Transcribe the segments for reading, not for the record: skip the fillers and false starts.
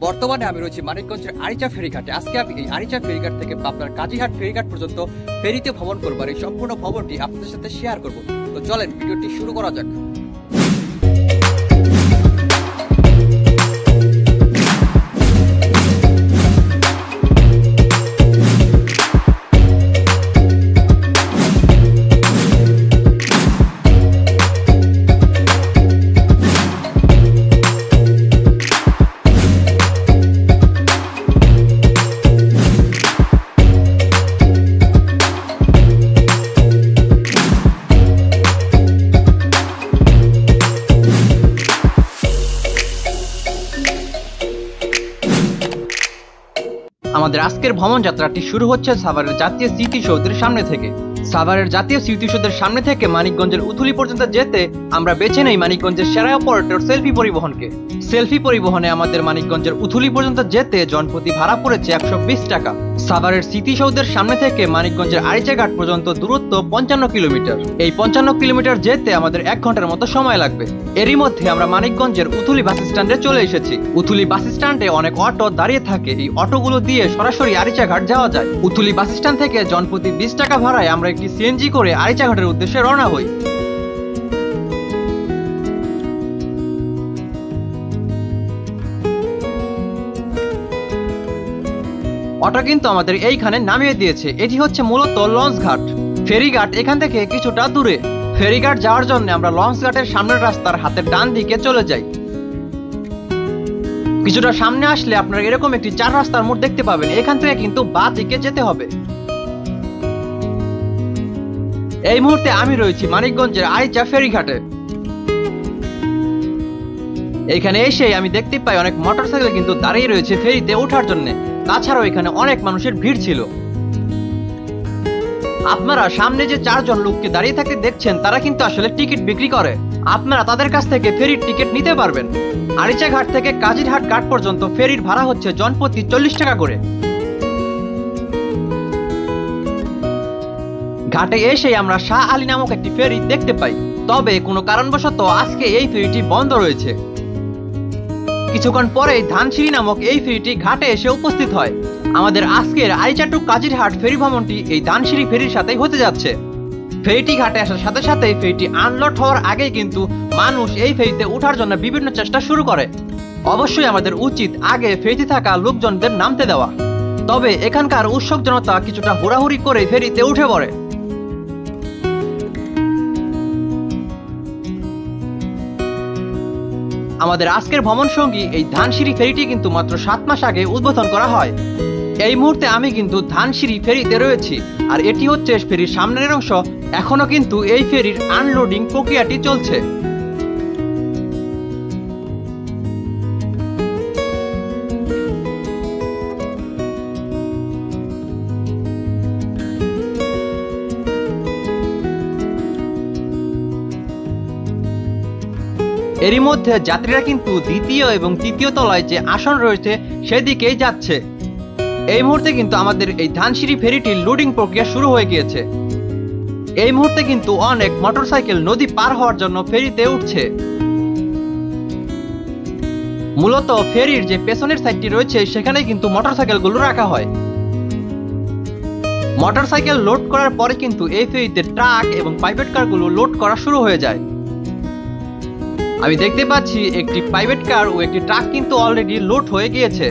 বর্তমানে আমি রয়েছি মানিকগঞ্জের আরিচা ফেরিঘাটে। আজকে আমি এই আরিচা ফেরিঘাট থেকে পাবনার কাজীহাট ফেরিঘাট পর্যন্ত ফেরিতে ভ্রমণ করবো, আর এই সম্পূর্ণ ভ্রমণটি আপনাদের সাথে শেয়ার করব। তো চলেন ভিডিওটি শুরু করা যাক। আমাদের আজকের ভ্রমণ যাত্রাটি শুরু হচ্ছে সাভারের জাতীয় স্মৃতিসৌধের সামনে থেকে। সাভারের জাতীয় স্মৃতিসৌধের সামনে থেকে মানিকগঞ্জের উথুলি পর্যন্ত যেতে আমরা বেছে নেই মানিকগঞ্জের সেরা অপারেটর সেলফি পরিবহনকে। সেলফি পরিবহনে আমাদের মানিকগঞ্জের উথুলি পর্যন্ত যেতে জনপ্রতি ভাড়া পড়েছে 120 টাকা। সাভারের স্মৃতিসৌধের সামনে থেকে মানিকগঞ্জের আরিচা ঘাট পর্যন্ত দূরত্ব 55 কিলোমিটার। এই 55 কিলোমিটার যেতে আমাদের 1 ঘন্টার মতো সময় লাগবে। এরই মধ্যে আমরা মানিকগঞ্জের উথুলি বাস স্ট্যান্ডে চলে এসেছি। উথুলি বাস স্ট্যান্ডে অনেক অটো দাঁড়িয়ে থাকে, এই অটোগুলো দিয়ে সরাসরি আরিচা ঘাট যাওয়া যায়। উথুলি বাস স্ট্যান্ড থেকে জনপ্রতি 20 টাকা ভাড়ায় আমরা একটি সিএনজি করে আরিচা ঘাটের উদ্দেশ্যে রওনা হই। অটো কিন্তু আমাদের এইখানে নামিয়ে দিয়েছে। এটি হচ্ছে মূলত লঞ্চ ঘাট। ফেরিঘাট এখান থেকে কিছুটা দূরে। ফেরিঘাট যাওয়ার জন্য আমরা লঞ্চ ঘাটের সামনের রাস্তার হাতের ডান দিকে চলে যাই। কিছুটা সামনে আসলে আপনারা এরকম একটি 4 রাস্তার মোড় দেখতে পাবেন। এখান থেকে কিন্তু বাঁ দিকে যেতে হবে। এই মুহূর্তে আমি রয়েছি মানিকগঞ্জের আরিচা ফেরিঘাটে। এখানে এসে আমি দেখতে পাই অনেক মোটরসাইকেল কিন্তু দাঁড়িয়ে রয়েছে ফেরিতে ওঠার জন্য। তাছাড়াও এখানে অনেক মানুষের ভিড় ছিল। আপনারা সামনে যে 4 জন লোককে দাঁড়িয়ে থাকতে দেখছেন, তারা কিন্তু আসলে টিকিট বিক্রি করে। আপনারা তাদের কাছ থেকে ফেরির টিকিট নিতে পারবেন। আরিচা ঘাট থেকে কাজীরহাট ঘাট পর্যন্ত ফেরির ভাড়া হচ্ছে জনপ্রতি 40 টাকা করে। ঘাটে এসে আমরা শাহ আলী নামক একটি ফেরি দেখতে পাই, তবে কোনো কারণবশত আজকে এই ফেরিটি বন্ধ রয়েছে। কিছুক্ষণ পরেই ধানসিঁড়ি নামক এই ফেরিটি ঘাটে এসে উপস্থিত হয়। আমাদের আজকের আরিচা টু কাজীরহাট ফেরি ভ্রমণটি এই ধানসিঁড়ি ফেরির সাথেই হতে যাচ্ছে। ফেরিটি ঘাটে আসার সাথে সাথে ফেরিটি আনলোড হওয়ার আগেই কিন্তু মানুষ এই ফেরিতে ওঠার জন্য বিভিন্ন চেষ্টা শুরু করে। অবশ্যই আমাদের উচিত আগে ফেরিতে থাকা লোকজনদের নামতে দেওয়া, তবে এখানকার উৎসুক জনতা কিছুটা হুড়াহুড়ি করে ফেরিতে উঠে পড়ে। আমাদের আজকের ভ্রমণ সঙ্গী এই ধানসিঁড়ি ফেরিটি কিন্তু মাত্র 7 মাস আগে উদ্বোধন করা হয়। এই মুহূর্তে আমি কিন্তু ধানসিঁড়ি ফেরিতে রয়েছি, আর এটি হচ্ছে ফেরির সামনের অংশ। এখনো কিন্তু এই ফেরির আনলোডিং প্রক্রিয়াটি চলছে। এরই মধ্যে যাত্রীরা কিন্তু দ্বিতীয় এবং তৃতীয় তলায় যে আসন রয়েছে সেদিকেই যাচ্ছে। এই মুহূর্তে কিন্তু আমাদের এই ধানসিঁড়ি ফেরিটির লোডিং প্রক্রিয়া শুরু হয়ে গিয়েছে। এই মুহূর্তে কিন্তু অনেক মোটরসাইকেল নদী পার হওয়ার জন্য ফেরিতে উঠছে। মূলত ফেরির যে পেছনের সাইডটি রয়েছে সেখানে কিন্তু মোটরসাইকেলগুলো রাখা হয়। মোটরসাইকেল লোড করার পরে কিন্তু এই ফেরিতে ট্রাক এবং প্রাইভেট কারগুলো লোড করা শুরু হয়ে যায়। আমি দেখতে পাচ্ছি একটি প্রাইভেট কার ও একটি ট্রাক কিন্তু অলরেডি লোড হয়ে গিয়েছে।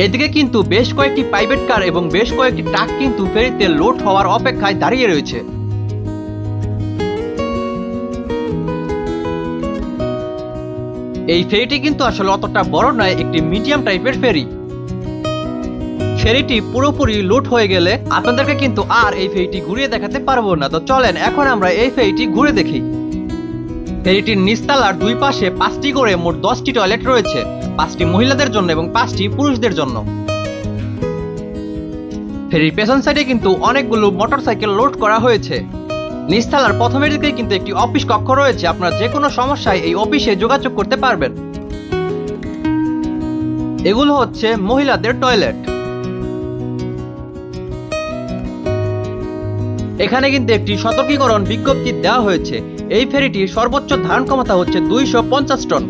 এদিকে কিন্তু বেশ কয়েকটি প্রাইভেট কার এবং বেশ কয়েকটি ট্রাক কিন্তু ফেরিতে লোড হওয়ার অপেক্ষায় দাঁড়িয়ে রয়েছে। এই ফেরিটি কিন্তু আসলে অতটা বড় নয়, একটি মিডিয়াম টাইপের ফেরি। ফেরিটি পুরোপুরি লোড হয়ে গেলে আপনাদেরকে কিন্তু আর এই ফেরিটি ঘুরিয়ে দেখাতে পারবো না। তো চলেন এখন আমরা এই ফেরিটি ঘুরে দেখি। ফেরিটির নিচতলার 2 পাশে 5টি করে মোট 10টি টয়লেট রয়েছে, 5টি মহিলাদের জন্য এবং 5টি পুরুষদের জন্য। ফেরির পেছন সাইডে কিন্তু অনেকগুলো মোটরসাইকেল লোড করা হয়েছে। নিচতলার প্রথমের দিকে কিন্তু একটি অফিস কক্ষ রয়েছে। আপনারা যে কোনো সমস্যায় এই অফিসে যোগাযোগ করতে পারবেন। এগুলো হচ্ছে মহিলাদের টয়লেট। এখানে কিন্তু একটি সতর্কীকরণ বিজ্ঞপ্তি দেওয়া হয়েছে। এই ফেরিটির সর্বোচ্চ ধারণ ক্ষমতা হচ্ছে 250 টন।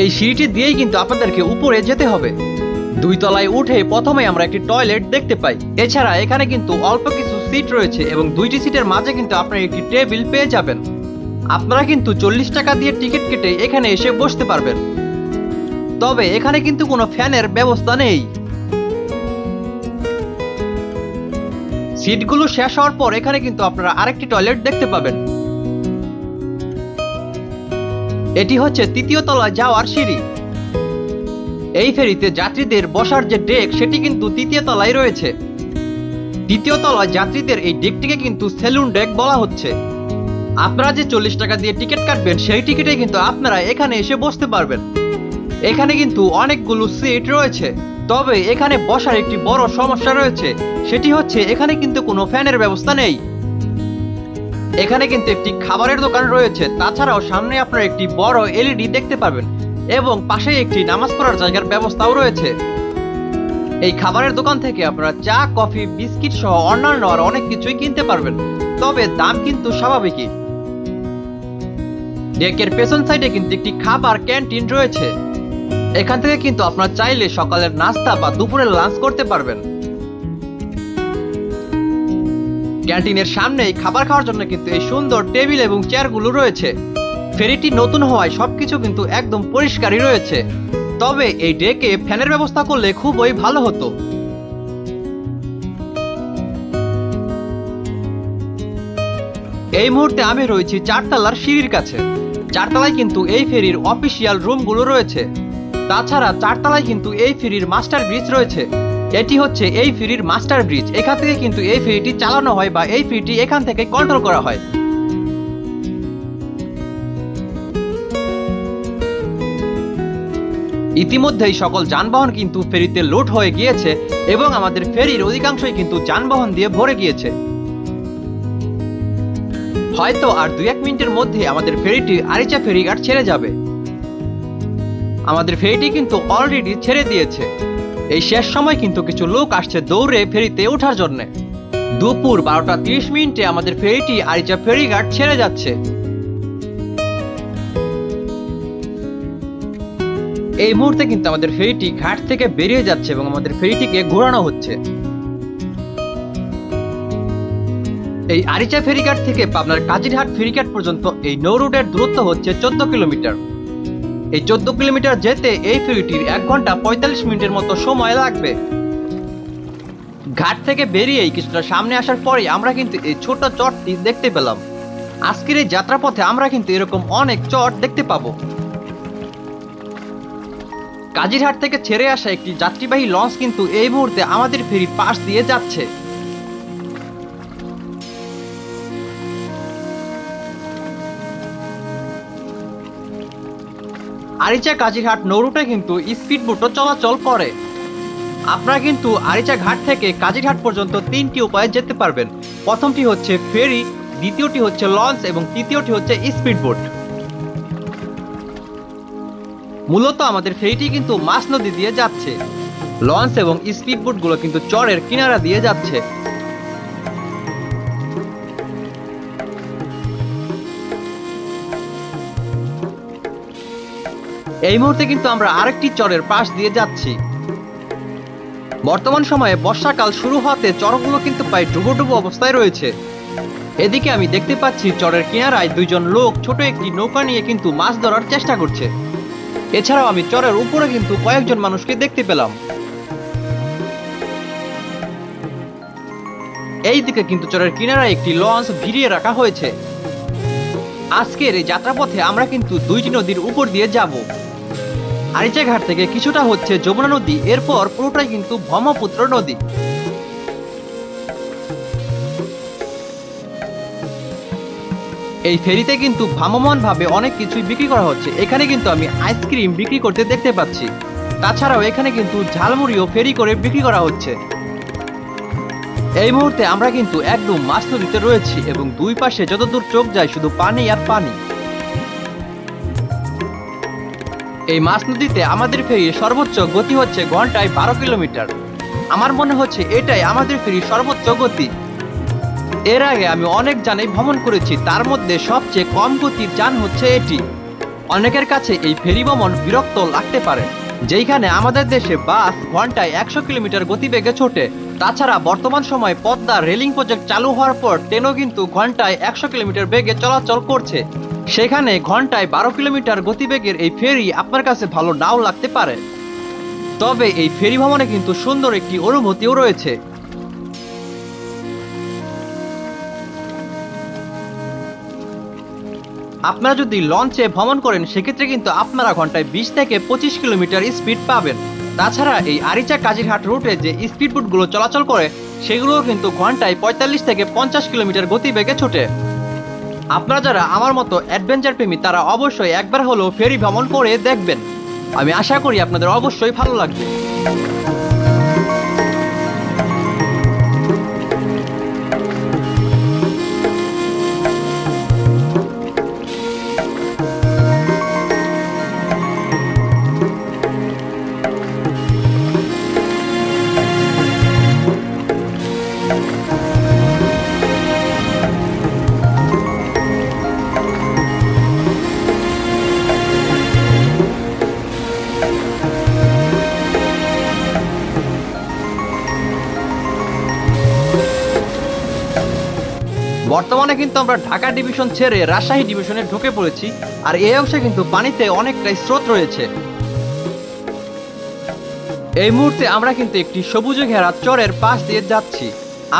এই সিঁড়িটি দিয়েই কিন্তু আপনাদেরকে উপরে যেতে হবে। 2 তলায় উঠে প্রথমে আমরা একটি টয়লেট দেখতে পাই। এছাড়া এখানে কিন্তু অল্প কিছু সিট রয়েছে এবং 2টি সিটের মাঝে কিন্তু আপনারা একটি টেবিল পেয়ে যাবেন। আপনারা কিন্তু 40 টাকা দিয়ে টিকিট কেটে এখানে এসে বসতে পারবেন। তবে এখানে কিন্তু কোনো ফ্যানের ব্যবস্থা নেই। সিটগুলো শেষ হওয়ার পর এখানে কিন্তু আপনারা আরেকটি টয়লেট দেখতে পাবেন। এটি হচ্ছে 3য় তলায় যাওয়ার সিঁড়ি। এই ফেরিতে যাত্রীদের বসার যে ডেক সেটি কিন্তু 3য় তলায় রয়েছে। 3য় তলায় যাত্রীদের এই ডেকটিকে কিন্তু সেলুন ডেক বলা হচ্ছে। আপনারা যে 40 টাকা দিয়ে টিকিট কাটবেন সেই টিকিটে কিন্তু আপনারা এখানে এসে বসতে পারবেন। এখানে কিন্তু অনেকগুলো সিট রয়েছে। তবে এখানে বসার একটি বড় সমস্যা রয়েছে, সেটি হচ্ছে এখানে কিন্তু কোনো ফ্যানের ব্যবস্থা নেই। এখানে কিন্তু একটি খাবারের দোকান রয়েছে, তাছাড়াও সামনে আপনারা একটি বড় এলইডি দেখতে পাবেন এবং পাশে একটি নামাজ পড়ার জায়গার ব্যবস্থাও রয়েছে। এই খাবারের দোকান থেকে আপনারা চা, কফি, বিস্কিট সহ অন্যান্য আর অনেক কিছুই কিনতে পারবেন, তবে দাম কিন্তু স্বাভাবিকই। ডেকের পেছন সাইডে কিন্তু একটি খাবার ক্যান্টিন রয়েছে। এখান থেকে কিন্তু আপনারা চাইলে সকালের নাস্তা বা দুপুরের লাঞ্চ করতে পারবেন। ক্যান্টিনের সামনেই খাবার খাওয়ার জন্য কিন্তু এই সুন্দর টেবিল এবং চেয়ারগুলো রয়েছে। ফেরিটি নতুন হওয়ায় সবকিছু কিন্তু একদম পরিষ্কারই রয়েছে। তবে এই ডেকে ফ্যানের ব্যবস্থা করলে খুবই ভালো হতো। এই মুহূর্তে আমি রয়েছি 4 তলার সিঁড়ির কাছে। 4 তলায় কিন্তু এই ফেরির অফিসিয়াল রুমগুলো রয়েছে। তাছাড়া 4 তলায় কিন্তু এই ফেরির মাস্টার ব্রিজ রয়েছে। এটি হচ্ছে এই ফেরির মাস্টার ব্রিজ। এখান থেকে কিন্তু এই ফেরিটি চালানো হয় বা এই ফেরিটি এখান থেকে কন্ট্রোল করা হয়। ইতিমধ্যেই সকল যানবাহন কিন্তু ফেরিতে লোড হয়ে গিয়েছে এবং আমাদের ফেরির অধিকাংশই কিন্তু যানবাহন দিয়ে ভরে গিয়েছে। হয়তো আর 2-1 মিনিটের মধ্যে আমাদের ফেরিটি আরিচা ফেরিঘাট ছেড়ে যাবে। আমাদের ফেরিটি কিন্তু অলরেডি ছেড়ে দিয়েছে। এই শেষ সময় কিন্তু কিছু লোক আসছে দৌড়ে ফেরিতে ওঠার জন্য। দুপুর 12:30 আমাদের ফেরিটি আরিচা ফেরিঘাট ছেড়ে যাচ্ছে। এই মুহূর্তে কিন্তু আমাদের ফেরিটি ঘাট থেকে বেরিয়ে যাচ্ছে এবং আমাদের ফেরিটিকে ঘোরানো হচ্ছে। এই আরিচা ফেরিঘাট থেকে পাবনার কাজিরহাট ফেরিঘাট পর্যন্ত এই নৌ রুটের দূরত্ব হচ্ছে 14 কিলোমিটার। এই 14 কিলোমিটার যেতে এই ফেরিটির 1 ঘন্টা 45 মিনিটের মতো সময় লাগবে। ঘাট থেকে বেরিয়েই কিছুটা সামনে আসার পরে আমরা কিন্তু এই ছোট চরটি দেখতে পেলাম। আজকের এই যাত্রাপথে আমরা কিন্তু এরকম অনেক চর দেখতে পাবো। কাজিরহাট থেকে ছেড়ে আসা একটি যাত্রীবাহী লঞ্চ কিন্তু এই মুহূর্তে আমাদের ফেরির পাশ দিয়ে যাচ্ছে। আরিচা কাজিরহাট নৌরুটে কিন্তু স্পিড বোটও চলাচল করে। আপনারা কিন্তু আরিচা ঘাট থেকে কাজিরহাট পর্যন্ত 3টি উপায়ে যেতে পারবেন। প্রথমটি হচ্ছে ফেরি, দ্বিতীয়টি হচ্ছে লঞ্চ এবং তৃতীয়টি হচ্ছে স্পিড বোট। মূলত আমাদের ফেরিটি কিন্তু মাছ নদী দিয়ে যাচ্ছে। লঞ্চ এবং স্পিড বোটগুলো কিন্তু চরের কিনারা দিয়ে যাচ্ছে। এই মুহূর্তে কিন্তু আমরা আরেকটি চরের পাশ দিয়ে যাচ্ছি। বর্তমান সময়ে বর্ষাকাল শুরু হতে চরগুলো কিন্তু প্রায় ডুবো ডুবো অবস্থায় রয়েছে। এদিকে আমি দেখতে পাচ্ছি চরের কিনারায় 2 জন লোক ছোট একটি নৌকা নিয়ে কিন্তু মাছ ধরার চেষ্টা করছে। এছাড়াও আমি চরের উপরে কিন্তু কয়েকজন মানুষকে দেখতে পেলাম। এই দিকে কিন্তু চরের কিনারায় একটি লঞ্চ ভিড়িয়ে রাখা হয়েছে। আজকের এই যাত্রাপথে আমরা কিন্তু 2টি নদীর উপর দিয়ে যাব। আরিচা ঘাট থেকে কিছুটা হচ্ছে যমুনা নদী, এরপর পুরোটাই কিন্তু ব্রহ্মপুত্র নদী। এই ফেরিতে কিন্তু ভ্রাম্যমাণ ভাবে অনেক কিছুই বিক্রি করা হচ্ছে। এখানে কিন্তু আমি আইসক্রিম বিক্রি করতে দেখতে পাচ্ছি। তাছাড়াও এখানে কিন্তু ঝালমুড়িও ফেরি করে বিক্রি করা হচ্ছে। এই মুহূর্তে আমরা কিন্তু একদম মাছ নদীতে রয়েছি এবং 2 পাশে যতদূর চোখ যায় শুধু পানি আর পানি। এই মাছ নদীতে আমাদের ফেরির সর্বোচ্চ গতি হচ্ছে ঘন্টায় 12 কিলোমিটার। আমার মনে হচ্ছে এটাই আমাদের ফেরির সর্বোচ্চ গতি। এর আগে আমি অনেক যানেই ভ্রমণ করেছি, তার মধ্যে সবচেয়ে কম গতির যান হচ্ছে এটি। অনেকের কাছে এই ফেরি ভ্রমণ বিরক্ত লাগতে পারে, যেখানে আমাদের দেশে বাস ঘন্টায় 100 কিলোমিটার গতিবেগে ছোটে। তাছাড়া বর্তমান সময়ে পদ্মা রেলিং প্রজেক্ট চালু হওয়ার পর ট্রেনও কিন্তু ঘন্টায় 100 কিলোমিটার বেগে চলাচল করছে। সেখানে ঘন্টায় 12 কিলোমিটার গতিবেগের এই ফেরি আপনার কাছে ভালো নাও লাগতে পারে, তবে এই ফেরি ভ্রমণে কিন্তু সুন্দর একটি অনুভূতিও রয়েছে। আপনারা যদি লঞ্চে ভ্রমণ করেন সেক্ষেত্রে কিন্তু আপনারা ঘন্টায় 20 থেকে 25 কিলোমিটার স্পিড পাবেন। তাছাড়া এই আরিচা কাজিরহাট রুটে যে স্পিড বোটগুলো চলাচল করে সেগুলো কিন্তু ঘন্টায় 45 থেকে 50 কিলোমিটার গতিবেগে ছোটে। আপনারা যারা আমার মতো অ্যাডভেঞ্চার প্রেমী তারা অবশ্যই একবার হলেও ফেরি ভ্রমণ করে দেখবেন। আমি আশা করি আপনাদের অবশ্যই ভালো লাগবে। বর্তমানে কিন্তু আমরা ঢাকা ডিভিশন ছেড়ে রাজশাহী ডিভিশনে ঢুকে পড়েছি, আর এই অংশে কিন্তু পানিতে অনেকটাই স্রোত রয়েছে। এই মুহূর্তে আমরা কিন্তু একটি সবুজে ঘেরা চরের পাশ দিয়ে যাচ্ছি।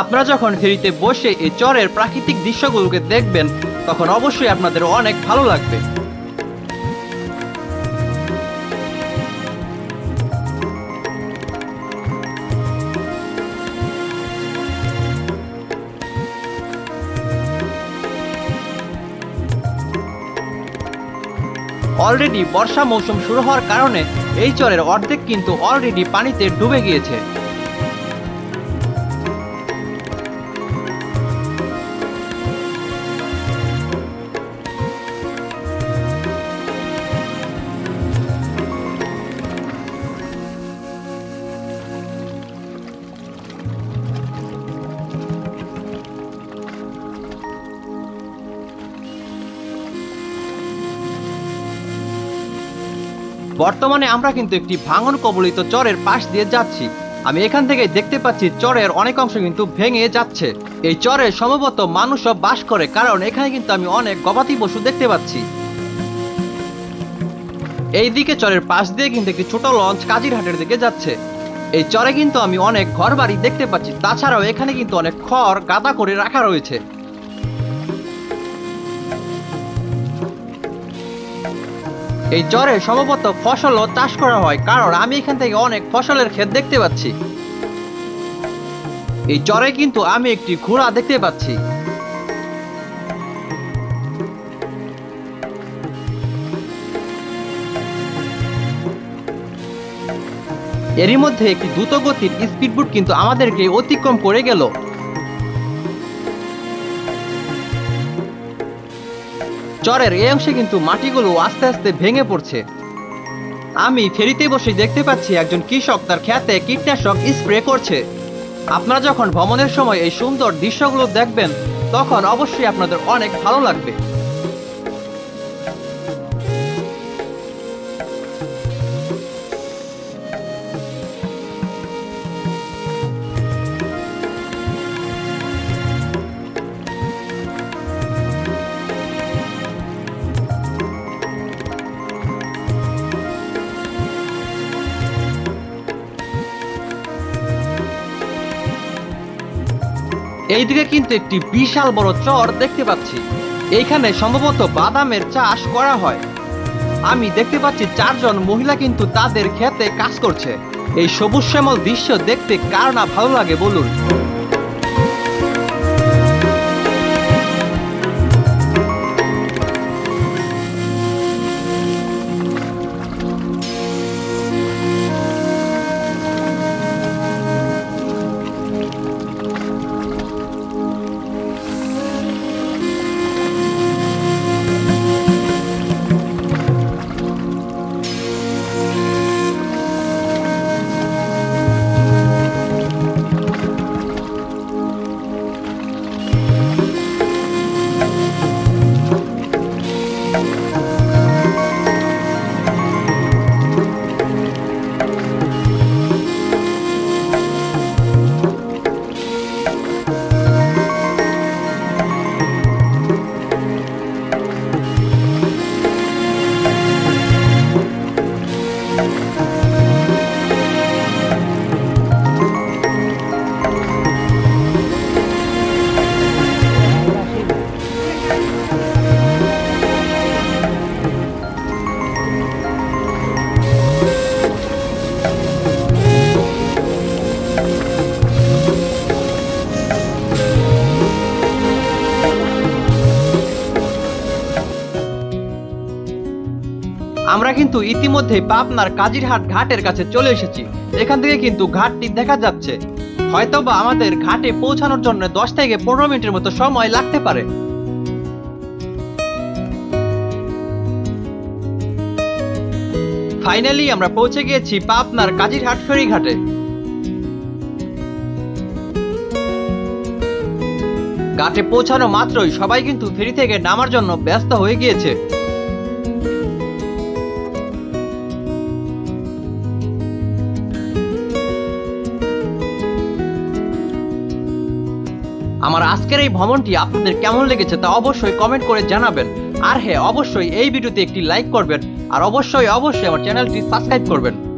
আপনারা যখন ফেরিতে বসে এই চরের প্রাকৃতিক দৃশ্যগুলোকে দেখবেন তখন অবশ্যই আপনাদের অনেক ভালো লাগবে। অলরেডি বর্ষা মৌসুম শুরু হওয়ার কারণে এই চরের অর্ধেক কিন্তু অলরেডি পানিতে ডুবে গিয়েছে। বর্তমানে আমরা কিন্তু একটি ভাঙন কবলিত চরের পাশ দিয়ে যাচ্ছি। আমি এখান থেকে দেখতে পাচ্ছি চরের অনেক অংশ কিন্তু ভেঙে যাচ্ছে। এই চরে সম্ভবত মানুষও বাস করে, কারণ এখানে কিন্তু আমি অনেক গবাদি পশু দেখতে পাচ্ছি। এই দিকে চরের পাশ দিয়ে কিন্তু একটি ছোট লঞ্চ কাজিরহাটের দিকে যাচ্ছে। এই চরে কিন্তু আমি অনেক ঘর বাড়ি দেখতে পাচ্ছি, তাছাড়াও এখানে কিন্তু অনেক খড় গাদা করে রাখা রয়েছে। এই চরে সম্ভবত ফসলও চাষ করা হয়, কারণ আমি এখান থেকে অনেক ফসলের ক্ষেত দেখতে পাচ্ছি। এই চরে কিন্তু আমি একটি ঘোড়া দেখতে পাচ্ছি। এরই মধ্যে একটি দ্রুত গতির স্পিডবোট কিন্তু আমাদেরকে অতিক্রম করে গেল। চরের এই অংশে কিন্তু মাটিগুলো আস্তে আস্তে ভেঙে পড়ছে। আমি ফেরিতে বসে দেখতে পাচ্ছি একজন কৃষক তার ক্ষেতে কীটনাশক স্প্রে করছে। আপনারা যখন ভ্রমণের সময় এই সুন্দর দৃশ্যগুলো দেখবেন তখন অবশ্যই আপনাদের অনেক ভালো লাগবে। এইদিকে কিন্তু একটি বিশাল বড় চর দেখতে পাচ্ছি। এইখানে সম্ভবত বাদামের চাষ করা হয়। আমি দেখতে পাচ্ছি 4 জন মহিলা কিন্তু তাদের ক্ষেতে কাজ করছে। এই সবুজ শ্যামল দৃশ্য দেখতে কার না ভালো লাগে বলুন। আমরা কিন্তু ইতিমধ্যেই পাবনার কাজিরহাট ঘাটের কাছে চলে এসেছি। এখান থেকে কিন্তু ঘাটটি দেখা যাচ্ছে। হয়তোবা আমাদের ঘাটে পৌঁছানোর জন্য 10 থেকে 15 মিনিটের মতো সময় লাগতে পারে। ফাইনালি আমরা পৌঁছে গিয়েছি পাবনার কাজিরহাট ফেরিঘাটে। ঘাটে পৌঁছানো মাত্রই সবাই কিন্তু ফেরি থেকে নামার জন্য ব্যস্ত হয়ে গিয়েছে। আমার আজকের এই ভ্রমণটি আপনাদের কেমন লেগেছে তা অবশ্যই কমেন্ট করে জানাবেন। আর হ্যাঁ, অবশ্যই এই ভিডিওতে একটি লাইক করবেন আর অবশ্যই আমার চ্যানেলটি সাবস্ক্রাইব করবেন।